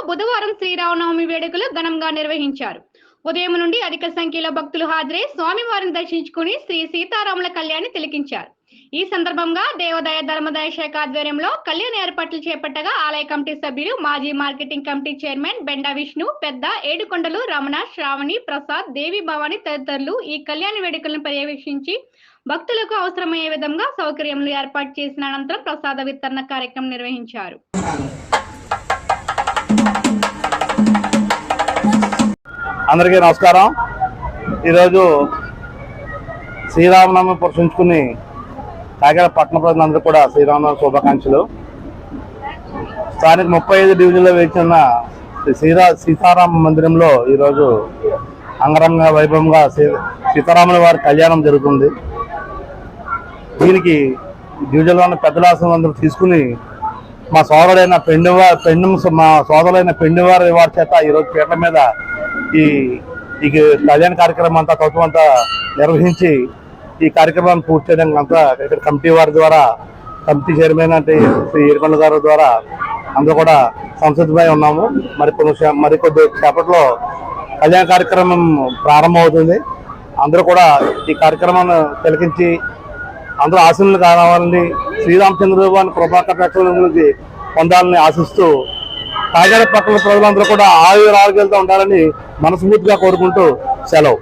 బుధవారం శ్రీరామనవమి వేడుకలు ఘనంగా నిర్వహించారు. ఉదయం నుండి అధిక సంఖ్యలో భక్తులు హాజరై స్వామివారిని దర్శించుకుని శ్రీ సీతారాముల కళ్యాణాన్ని తిలకించారు. ఈ సందర్భంగా దేవాదాయ ధర్మదాయ శాఖ ఆధ్వర్యంలో కళ్యాణ ఏర్పాట్లు చేపట్టగా ఆలయ కమిటీ సభ్యులు, మాజీ మార్కెటింగ్ కమిటీ చైర్మన్ బెండా విష్ణు, పెద్ద ఏడుకొండలు రమణ, శ్రావణి, ప్రసాద్, దేవి భవాని తదితరులు ఈ కళ్యాణ వేడుకలను పర్యవేక్షించి భక్తులకు అవసరమయ్యే విధంగా సౌకర్యములు ఏర్పాటు చేసిన అనంతరం ప్రసాద వితరణ కార్యక్రమం నిర్వహించారు. అందరికీ నమస్కారం. ఈరోజు శ్రీరామనవమి పురస్కరించుకుని కాకినాడ పట్టణ ప్రజలందరూ కూడా శ్రీరామనవమి శుభాకాంక్షలు. స్థానిక 35 డివిజన్లో వేచిన సీతారామ మందిరంలో ఈరోజు అంగరంగ వైభవంగా సీతారాముల వారి కళ్యాణం జరుగుతుంది. దీనికి డివిజన్లో ఉన్న పెద్దల ఆశీర్వాదం తీసుకుని మా సోదరుడైన పెండివారి వారి చేత ఈరోజు పీటల మీద ఈ కళ్యాణ కార్యక్రమం అంతా తత్వం అంతా నిర్వహించి ఈ కార్యక్రమాన్ని పూర్తి చేయడానికి అంతా ఇక్కడ కమిటీ వారి ద్వారా, కమిటీ చైర్మన్ అంటే శ్రీ ఏడుకొండ గారి ద్వారా అందరూ కూడా సంసిద్ధమై ఉన్నాము. మరికొద్ది సేపట్లో కళ్యాణ కార్యక్రమం ప్రారంభమవుతుంది. అందరూ కూడా ఈ కార్యక్రమాన్ని తిలకించి అందరూ ఆశీస్సులు కావాలని, శ్రీరామచంద్ర వారి కృపాకటాక్షల గురించి పొందాలని ఆశిస్తూ కాకినాడ పట్టణ ప్రజలందరూ కూడా ఆరోగ్యాలతో ఉండాలని మనస్ఫూర్తిగా కోరుకుంటూ సెలవు.